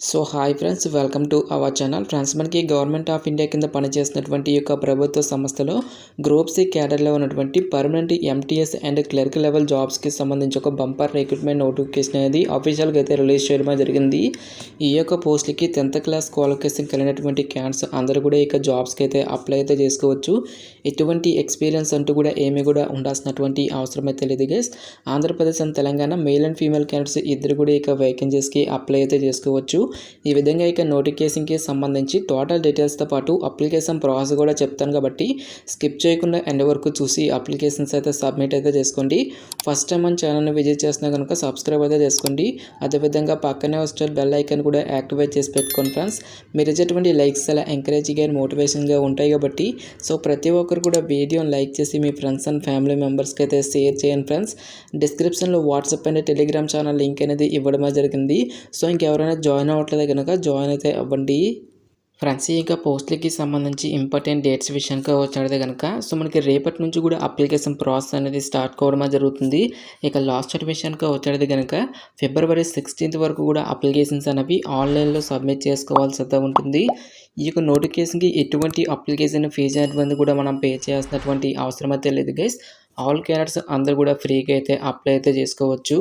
So hi friends, welcome to our channel. Friends, మనకి government of India కింద పనిచేస్తున్నటువంటి యొక్క ప్రభుత్వ సంస్థలో గ్రూప్ సి క్యాడర్లో ఉన్నటువంటి permanent MTS and clerk level జాబ్స్కి సంబంధించి ఒక బంపర్ రిక్రూట్మెంట్ నోటిఫికేషన్ అనేది అఫీషియల్గా అయితే రిలీజ్ చేయడం జరిగింది. ఈ యొక్క పోస్ట్లకి 10th క్లాస్ క్వాలిఫికేషన్ కలిగినటువంటి క్యాండిడేట్స్ అందరూ కూడా ఇక జాబ్స్కి అయితే అప్లై అయితే చేసుకోవచ్చు. ఎటువంటి ఎక్స్పీరియన్స్ అంటూ కూడా ఏమీ కూడా ఉండాల్సినటువంటి అవసరం అయితే లేదు guys. Andhra Pradesh and Telangana male and female candidates ఇద్దరు కూడా ఇక వేకెన్సీస్కి అప్లై అయితే చేసుకోవచ్చు. ఈ విధంగా ఇక నోటిఫికేషన్కి సంబంధించి టోటల్ డీటెయిల్స్తో పాటు అప్లికేషన్ ప్రాసెస్ కూడా చెప్తాను కాబట్టి స్కిప్ చేయకుండా ఎండ్ వరకు చూసి అప్లికేషన్స్ అయితే సబ్మిట్ అయితే చేసుకోండి. ఫస్ట్ టైం మన ఛానల్ని విజిట్ చేసినా కనుక సబ్స్క్రైబ్ అయితే చేసుకోండి. అదేవిధంగా పక్కనే వచ్చే బెల్ ఐకాన్ కూడా యాక్టివేట్ చేసి పెట్టుకోండి ఫ్రెండ్స్. మీరు ఇచ్చేటువంటి లైక్స్ అలా ఎంకరేజింగ్ అండ్ మోటివేషన్గా ఉంటాయి కాబట్టి సో ప్రతి ఒక్కరు కూడా వీడియోని లైక్ చేసి మీ ఫ్రెండ్స్ అండ్ ఫ్యామిలీ మెంబర్స్కి అయితే షేర్ చేయండి ఫ్రెండ్స్. డిస్క్రిప్షన్లో WhatsApp and Telegram channel link అనేది ఇవ్వడమే జరిగింది. సో ఇంకెవరైనా జాయిన్ అవ్వట్లేదు కనుక జాయిన్ అయితే అవ్వండి ఫ్రెండ్స్. ఇక పోస్టులకి సంబంధించి ఇంపార్టెంట్ డేట్స్ విషయానికి వచ్చినట్లయితే కనుక సో మనకి రేపటి నుంచి కూడా అప్లికేషన్ ప్రాసెస్ అనేది స్టార్ట్ కావడం జరుగుతుంది. ఇక లాస్ట్ డేట్ విషయానికి వచ్చినట్లయితే కనుక February 16th వరకు కూడా అప్లికేషన్స్ అనేవి ఆన్లైన్లో సబ్మిట్ చేసుకోవాల్సి అయితే ఉంటుంది. ఈ యొక్క నోటిఫికేషన్కి ఎటువంటి అప్లికేషన్ ఫీజు అనేది కూడా మనం పే చేయాల్సినటువంటి అవసరం అయితే లేదు గైస్. ఆల్ క్యాండిడేట్స్ అందరూ కూడా ఫ్రీగా అయితే అప్లై అయితే చేసుకోవచ్చు.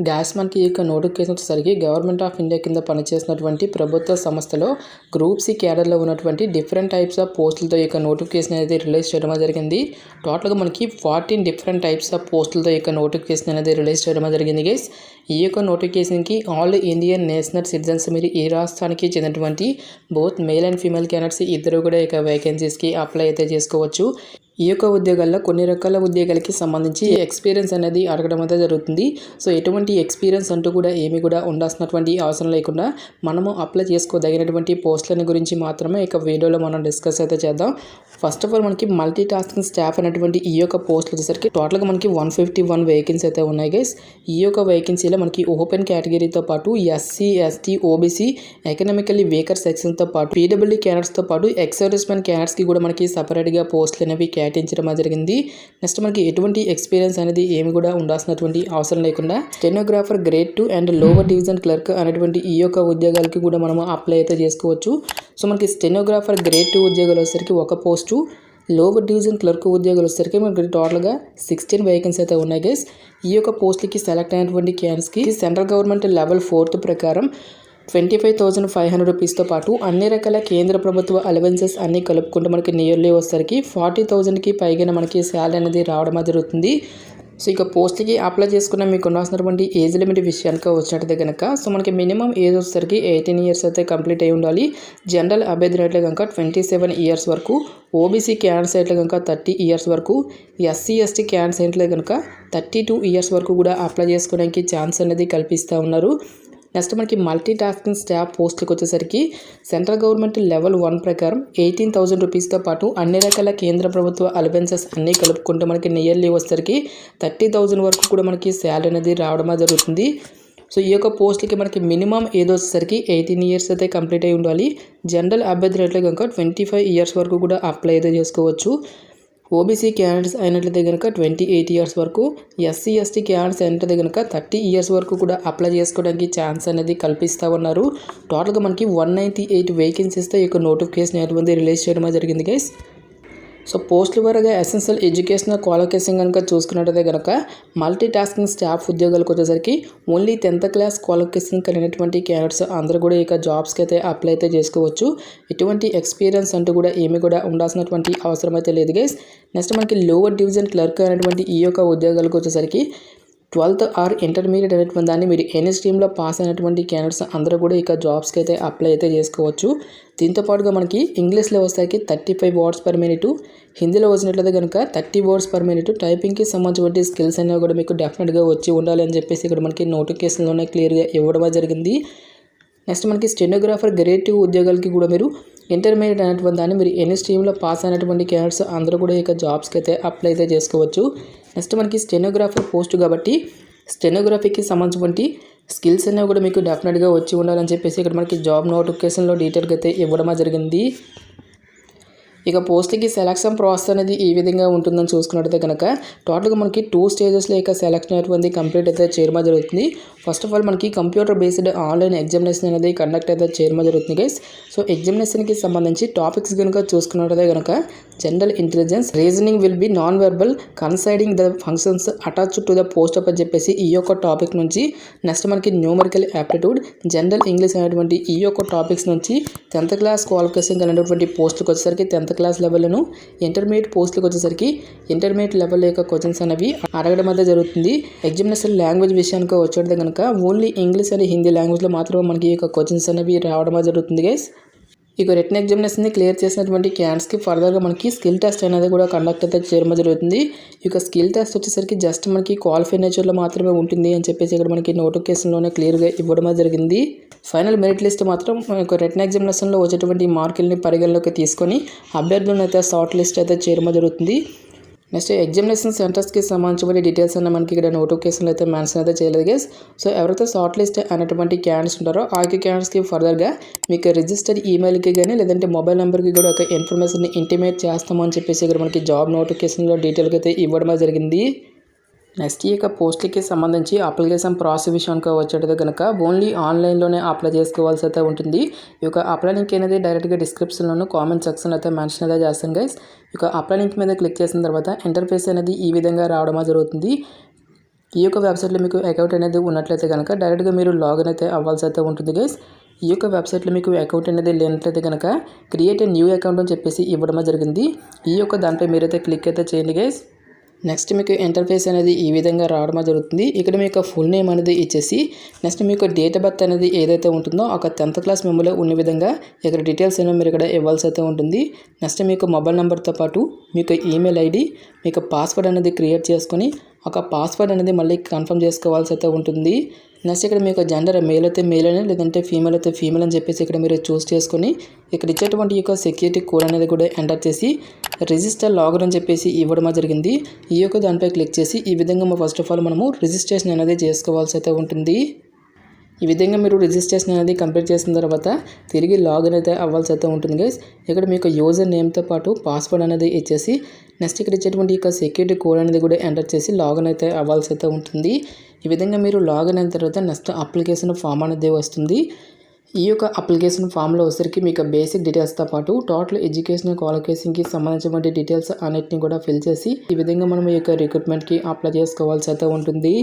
గ్యాస్ మనకి ఈ యొక్క నోటిఫికేషన్ వచ్చేసరికి గవర్నమెంట్ ఆఫ్ ఇండియా కింద పనిచేసినటువంటి ప్రభుత్వ సంస్థలో గ్రూప్ సి క్యాడర్లో ఉన్నటువంటి డిఫరెంట్ టైప్స్ ఆఫ్ పోస్టులతో ఈ యొక్క నోటిఫికేషన్ అనేది రిలీజ్ చేయడం జరిగింది. టోటల్గా మనకి 14 డిఫరెంట్ టైప్స్ ఆఫ్ పోస్టులతో ఈ యొక్క నోటిఫికేషన్ అనేది రిలీజ్ చేయడం జరిగింది గైస్. ఈ యొక్క నోటిఫికేషన్కి ఆల్ ఇండియన్ నేషనల్ సిటిజన్స్ మీరు ఈ రాష్ట్రానికి చెందినటువంటి both male and female candidates ఇద్దరు కూడా ఇక వేకెన్సీస్కి అప్లై అయితే చేసుకోవచ్చు. ఈ యొక్క ఉద్యోగాల్లో కొన్ని రకాల ఉద్యోగాలకి సంబంధించి ఎక్స్పీరియన్స్ అనేది అడగడం అయితే జరుగుతుంది. సో ఎటువంటి ఎక్స్పీరియన్స్ అంటూ కూడా ఏమి కూడా ఉండాల్సినటువంటి అవసరం లేకుండా మనము అప్లై చేసుకోదగినటువంటి పోస్టులని గురించి మాత్రమే ఇక వీడియోలో మనం డిస్కస్ అయితే చేద్దాం. ఫస్ట్ ఆఫ్ ఆల్ మనకి మల్టీ టాస్కింగ్ స్టాఫ్ అనేటువంటి ఈ యొక్క పోస్టులు వచ్చేసరికి టోటల్గా మనకి 151 వేకెన్సీ అయితే ఉన్నాయి గైస్. ఈ యొక్క వేకెన్సీలో మనకి ఓపెన్ కేటగిరీతో పాటు SC, ST, OBC, economically weaker సెక్షన్తో పాటు పీడబ్ల్యూడీ క్యాండిడేట్స్తో పాటు ఎక్స్ సర్వీస్మెన్ క్యాండిడేట్స్కి కూడా మనకి సపరేట్గా పోస్టులు అనేవి కేటాయించడం జరిగింది. నెక్స్ట్ మనకి ఎటువంటి ఎక్స్పీరియన్స్ అనేది ఏమి కూడా ఉండాల్సినటువంటి అవసరం లేకుండా stenographer grade 2 and lower division clerk అనేటువంటి ఈ యొక్క ఉద్యోగాలకి కూడా మనము అప్లై అయితే చేసుకోవచ్చు. సో మనకి స్టెనోగ్రాఫర్ గ్రేడ్ 2 ఉద్యోగాలు వచ్చేసరికి ఒక పోస్టు, లోవర్ డివిజన్ క్లర్క్ ఉద్యోగాలు వచ్చేసరికి మనకి టోటల్గా 16 వేకెన్సీ అయితే ఉన్నాయి గైస్. ఈ యొక్క పోస్టులకి సెలెక్ట్ అయినటువంటి క్యాండిడేట్స్కి సెంట్రల్ గవర్నమెంట్ లెవెల్ 4th ప్రకారం 25,500 రూపీస్తో పాటు అన్ని రకాల కేంద్ర ప్రభుత్వ అలవెన్సెస్ అన్నీ కలుపుకుంటూ మనకి నియర్లీ వచ్చేసరికి 40,000కి పైగా మనకి శాలరీ అనేది రావడం జరుగుతుంది. సో ఇక పోస్ట్కి అప్లై చేసుకున్న మీకు ఉండాల్సినటువంటి ఏజ్ లిమిట్ విషయానికి వచ్చినట్టయితే కనుక సో మనకి మినిమం ఏజ్ వచ్చేసరికి 18 ఇయర్స్ అయితే కంప్లీట్ అయి ఉండాలి. జనరల్ అభ్యర్థులు అయితే కనుక 27 ఇయర్స్ వరకు, ఓబీసీ క్యాండిడేట్స్ అయితే కనుక 30 ఇయర్స్ వరకు, ఎస్సీ, ఎస్టీ క్యాండిడేట్స్ అయితే కనుక 32 ఇయర్స్ వరకు కూడా అప్లై చేసుకోవడానికి ఛాన్స్ అనేది కల్పిస్తూ ఉన్నారు. నెక్స్ట్ మనకి మల్టీ టాస్కింగ్ స్టాఫ్ పోస్టులకు వచ్చేసరికి సెంట్రల్ గవర్నమెంట్ లెవెల్ 1 ప్రకారం 18,000 రూపీస్తో పాటు అన్ని రకాల కేంద్ర ప్రభుత్వ అలవెన్సెస్ అన్నీ కలుపుకుంటే మనకి నియర్లీ వచ్చేసరికి 30,000 వరకు కూడా మనకి శాలరీ అనేది రావడం జరుగుతుంది. సో ఈ యొక్క పోస్టులకి మనకి మినిమం ఏదో వచ్చేసరికి 18 ఇయర్స్ అయితే కంప్లీట్ అయి ఉండాలి. జనరల్ అభ్యర్థులు అయితే కనుక 25 ఇయర్స్ వరకు కూడా అప్లై అయితే చేసుకోవచ్చు. ఓబీసీ క్యాండిడేట్స్ అయినట్లయితే కనుక 28 ఇయర్స్ వరకు, ఎస్సీ, ఎస్టీ క్యాండిడేట్స్ అయినట్లయితే కనుక 30 ఇయర్స్ వరకు కూడా అప్లై చేసుకోవడానికి ఛాన్స్ అనేది కల్పిస్తూ ఉన్నారు. టోటల్గా మనకి 198 వేకెన్సీస్తో ఈ యొక్క నోటిఫికేషన్ అనేది రిలీజ్ చేయడం జరిగింది గైస్. సో పోస్టుల వరగా ఎసెన్షియల్ ఎడ్యుకేషనల్ క్వాలిఫికేషన్ కనుక చూసుకున్నట్టయితే కనుక మల్టీ టాస్కింగ్ స్టాఫ్ ఉద్యోగాలకు వచ్చేసరికి ఓన్లీ 10th క్లాస్ క్వాలిఫికేషన్ కలిగినటువంటి క్యాండిడేట్స్ అందరూ కూడా ఇక జాబ్స్కి అయితే అప్లై అయితే చేసుకోవచ్చు. ఎటువంటి ఎక్స్పీరియన్స్ అంటూ కూడా ఏమి కూడా ఉండాల్సినటువంటి అవసరం అయితే లేదు గైస్. నెక్స్ట్ మనకి లోవర్ డివిజన్ క్లర్క్ అనేటువంటి ఈ యొక్క ఉద్యోగాలకు వచ్చేసరికి 12th ఆర్ ఇంటర్మీడియట్ అనేటువంటి దాన్ని మీరు ఎనీ స్ట్రీమ్లో పాస్ అయినటువంటి క్యాండిడేట్స్ అందరూ కూడా ఇక జాబ్స్కి అయితే అప్లై అయితే చేసుకోవచ్చు. దీంతో పాటుగా మనకి ఇంగ్లీష్లో వచ్చేసరికి 35 words per minute, హిందీలో వచ్చినట్లయితే కనుక 30 words per minute, టైపింగ్కి సంబంధించిన స్కిల్స్ అనేవి కూడా మీకు డెఫినెట్గా వచ్చి ఉండాలి అని చెప్పేసి ఇక్కడ మనకి నోటిఫికేషన్లోనే క్లియర్గా ఇవ్వడం జరిగింది. నెక్స్ట్ మనకి స్టెనోగ్రాఫర్ గ్రేడ్ 2 ఉద్యోగాలకి కూడా మీరు ఇంటర్మీడియట్ అనేటువంటి దాన్ని మీరు ఎనీ స్ట్రీమ్లో పాస్ అయినటువంటి క్యాండిడేట్స్ అందరూ కూడా ఇక జాబ్స్కి అయితే అప్లై అయితే చేసుకోవచ్చు. నెక్స్ట్ మనకి స్టెనోగ్రాఫర్ పోస్ట్ కాబట్టి స్టెనోగ్రఫీకి సంబంధించిన స్కిల్స్ అనేవి కూడా మీకు డెఫినెట్గా వచ్చి ఉండాలని చెప్పేసి ఇక్కడ మనకి జాబ్ నోటిఫికేషన్లో డీటెయిల్గా అయితే ఇవ్వడం జరిగింది. ఇక పోస్ట్‌కి సెలక్షన్ ప్రాసెస్ అనేది ఈ విధంగా ఉంటుందని చూసుకున్నట్టయితే కనుక టోటల్‌గా మనకి 2 స్టేజెస్‌లో ఇక సెలక్షన్ అనేటువంటిది కంప్లీట్ అయితే చేయడం జరుగుతుంది. ఫస్ట్ ఆఫ్ ఆల్ మనకి కంప్యూటర్ బేస్డ్ ఆన్లైన్ ఎగ్జామినేషన్ అనేది కండక్ట్ అయితే చేయడం జరుగుతుంది గైస్. సో ఎగ్జామినేషన్‌కి సంబంధించి టాపిక్స్ గనుక చూసుకున్నట్టయితే కనుక general intelligence, reasoning will be non verbal, considering the functions attached to the post అని చెప్పేసి ఈ యొక్క టాపిక్ నుంచి నెక్స్ట్ మనకి న్యూమరికల్ యాప్టిట్యూడ్, జనరల్ ఇంగ్లీష్ అనేటువంటి ఈ యొక్క టాపిక్స్ నుంచి 10th క్లాస్ క్వాలిఫికేషన్ కలిగినటువంటి పోస్టులకు వచ్చేసరికి 10th క్లాస్ లెవెల్ను, ఇంటర్మీడియట్ పోస్టులకు వచ్చేసరికి ఇంటర్మీడియట్ లెవెల్ యొక్క క్వశ్చన్స్ అనేవి అడగడం అయితే జరుగుతుంది. ఎగ్జామినేషన్ లాంగ్వేజ్ విషయానికి వచ్చేది కనుక ఓన్లీ ఇంగ్లీష్ అండ్ హిందీ లాంగ్వేజ్లో మాత్రమే మనకి ఈ యొక్క క్వశ్చన్స్ అనేవి రావడం జరుగుతుంది గైస్. ఇక రిటన్ ఎగ్జామినేషన్ని క్లియర్ చేసినటువంటి క్యాండిడేట్స్కి ఫర్దర్గా మనకి స్కిల్ టెస్ట్ అనేది కూడా కండక్ట్ అయితే చేయడం జరుగుతుంది. ఇక స్కిల్ టెస్ట్ వచ్చేసరికి జస్ట్ మనకి క్వాలిఫై నేచర్లో మాత్రమే ఉంటుంది అని చెప్పేసి ఇక్కడ మనకి నోటిఫికేషన్లోనే క్లియర్గా ఇవ్వడం జరిగింది. ఫైనల్ మెరిట్ లిస్ట్ మాత్రం రిటన్ ఎగ్జామినేషన్లో వచ్చేటువంటి మార్కుల్ని పరిగణలోకి తీసుకొని అభ్యర్థులను అయితే షార్ట్ లిస్ట్ అయితే చేయడం జరుగుతుంది. నెక్స్ట్ ఎగ్జామినేషన్ సెంటర్స్కి సంబంధించిన డీటెయిల్స్ అన్న మనకి ఇక్కడ నోటిఫికేషన్లో అయితే మెన్షన్ అయితే చేయలేదు గైస్. సో ఎవరైతే షార్ట్ లిస్ట్ అనేటువంటి క్యాండిడేట్స్ ఉంటారో ఆ క్యాండిడేట్స్కి ఫర్దర్గా మీకు రిజిస్టర్డ్ ఈమెయిల్కి కానీ లేదంటే మొబైల్ నెంబర్కి కూడా ఒక ఇన్ఫర్మేషన్ ఇంటిమేట్ చేస్తామని చెప్పేసి ఇక్కడ మనకి జాబ్ నోటిఫికేషన్లో డీటెయిల్గా అయితే ఇవ్వడం జరిగింది. నెక్స్ట్ ఈ యొక్క పోస్ట్కి సంబంధించి అప్లికేషన్ ప్రాసెస్ విషయానికి వచ్చేటది కనుక ఓన్లీ ఆన్లైన్లోనే అప్లై చేసుకోవాల్సి అయితే ఉంటుంది. ఈ యొక్క అప్లై లింక్ అనేది డైరెక్ట్గా డిస్క్రిప్షన్లోనూ కామెంట్ సెక్షన్లో అయితే మెన్షన్ అయితే చేస్తాను గైస్. ఇక అప్లై లింక్ మీద క్లిక్ చేసిన తర్వాత ఇంటర్ఫేస్ అనేది ఈ విధంగా రావడం జరుగుతుంది. ఈ యొక్క వెబ్సైట్లో మీకు అకౌంట్ అనేది ఉన్నట్లయితే కనుక డైరెక్ట్గా మీరు లాగిన్ అయితే అవ్వాల్సి అయితే ఉంటుంది గైస్. ఈ యొక్క వెబ్సైట్లో మీకు అకౌంట్ అనేది లేనట్లయితే కనుక క్రియేట్ ఏ న్యూ అకౌంట్ అని చెప్పేసి ఇవ్వడం జరిగింది. ఈ యొక్క దాంట్లో మీరైతే క్లిక్ అయితే చేయండి గైస్. నెక్స్ట్ మీకు ఇంటర్ఫేస్ అనేది ఈ విధంగా రావడం జరుగుతుంది. ఇక్కడ మీకు ఫుల్ నేమ్ అనేది ఇచ్చేసి నెక్స్ట్ మీకు డేట్ ఆఫ్ బర్త్ అనేది ఏదైతే ఉంటుందో ఒక 10th క్లాస్ మెమోలో ఉన్న విధంగా ఇక్కడ డీటెయిల్స్ అనేవి మీరు ఇక్కడ ఇవ్వాల్సి అయితే ఉంటుంది. నెక్స్ట్ మీకు మొబైల్ నెంబర్తో పాటు మీకు ఈమెయిల్ ఐడి, మీకు పాస్వర్డ్ అనేది క్రియేట్ చేసుకొని ఒక పాస్వర్డ్ అనేది మళ్ళీ కన్ఫర్మ్ చేసుకోవాల్సి అయితే ఉంటుంది. నెక్స్ట్ ఇక్కడ మీకు జెండర్ మేల్ అయితే మేల్ అని లేదంటే ఫీమేల్ అయితే ఫీమేల్ అని చెప్పేసి ఇక్కడ మీరు చూస్ చేసుకొని ఇక్కడ ఇచ్చేటువంటి యొక్క సెక్యూరిటీ కోడ్ అనేది కూడా ఎంటర్ చేసి రిజిస్టర్ లాగిన్ అని చెప్పేసి ఇవ్వడం జరిగింది. ఈ యొక్క దానిపై క్లిక్ చేసి ఈ విధంగా ఫస్ట్ ఆఫ్ ఆల్ మనము రిజిస్ట్రేషన్ అనేది చేసుకోవాల్సి అయితే ఉంటుంది. ఈ విధంగా మీరు రిజిస్ట్రేషన్ అనేది కంప్లీట్ చేసిన తర్వాత తిరిగి లాగిన్ అయితే అవ్వాల్సి అయితే ఉంటుంది గైస్. ఇక్కడ మీకు యూజర్ నేమ్తో పాటు పాస్వర్డ్ అనేది ఇచ్చేసి నెక్స్ట్ ఇక్కడ ఇచ్చేటువంటి యొక్క సెక్యూరిటీ కోడ్ అనేది కూడా ఎంటర్ చేసి లాగిన్ అయితే అవ్వాల్సి అయితే ఉంటుంది. ఈ విధంగా మీరు లాగిన్ అయిన తర్వాత నెక్స్ట్ అప్లికేషన్ ఫామ్ అనేది వస్తుంది. ఈ యొక్క అప్లికేషన్ ఫామ్లో వచ్చేసరికి మీకు బేసిక్ డీటెయిల్స్తో పాటు టోటల్ ఎడ్యుకేషన్ క్వాలిఫికేషన్కి సంబంధించిన డీటెయిల్స్ అన్నిటిని కూడా ఫిల్ చేసి ఈ విధంగా మనం ఈ యొక్క రిక్రూట్మెంట్కి అప్లై చేసుకోవాల్సి అయితే ఉంటుంది.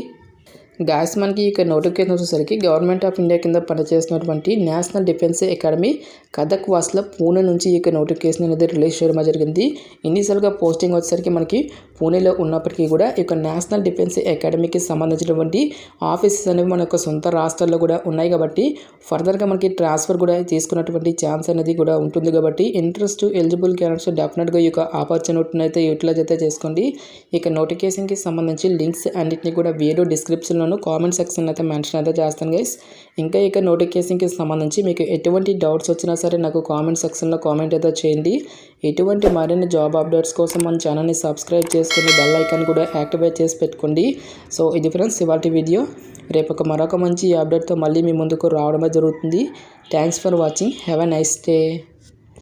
గాయస్ మనకి ఇక నోటిఫికేషన్ వచ్చేసరికి గవర్నమెంట్ ఆఫ్ ఇండియా కింద పనిచేస్తున్నటువంటి నేషనల్ డిఫెన్స్ అకాడమీ కథక్ వాస్లో పూణే నుంచి ఈ నోటిఫికేషన్ అనేది రిలీజ్ చేయడం జరిగింది. ఇనీషియల్గా పోస్టింగ్ వచ్చేసరికి మనకి పూణేలో ఉన్నప్పటికీ కూడా ఈ నేషనల్ డిఫెన్స్ అకాడమీకి సంబంధించినటువంటి ఆఫీసెస్ అనేవి మన యొక్క సొంత రాష్ట్రాల్లో కూడా ఉన్నాయి కాబట్టి ఫర్దర్గా మనకి ట్రాన్స్ఫర్ కూడా తీసుకున్నటువంటి ఛాన్స్ అనేది కూడా ఉంటుంది కాబట్టి ఇంట్రెస్ట్ ఎలిజిబుల్ క్యాండిడేట్స్ డెఫినెట్గా ఈ యొక్క ఆపర్చునిటీని అయితే యూటిలైజ్ అయితే చేసుకోండి. ఇక నోటిఫికేషన్కి సంబంధించి లింక్స్ అన్నింటినీ కూడా వీడియో డిస్క్రిప్షన్లో కామెంట్ సెక్షన్ అయితే మెన్షన్ అయితే చేస్తాను గైస్. ఇంకా ఇక నోటిఫికేషన్కి సంబంధించి మీకు ఎటువంటి డౌట్స్ వచ్చినా సరే నాకు కామెంట్ సెక్షన్లో కామెంట్ అయితే చేయండి. ఎటువంటి మరిన్ని జాబ్ అప్డేట్స్ కోసం మన ఛానల్ని సబ్స్క్రైబ్ చేసుకుని బెల్ ఐకాన్ కూడా యాక్టివేట్ చేసి పెట్టుకోండి. సో ఇది ఫ్రెండ్స్ ఇవాల్టి వీడియో. రేపు మరొక మంచి అప్డేట్తో మళ్ళీ మీ ముందుకు రావడమే జరుగుతుంది. Thanks for watching. Have a nice day.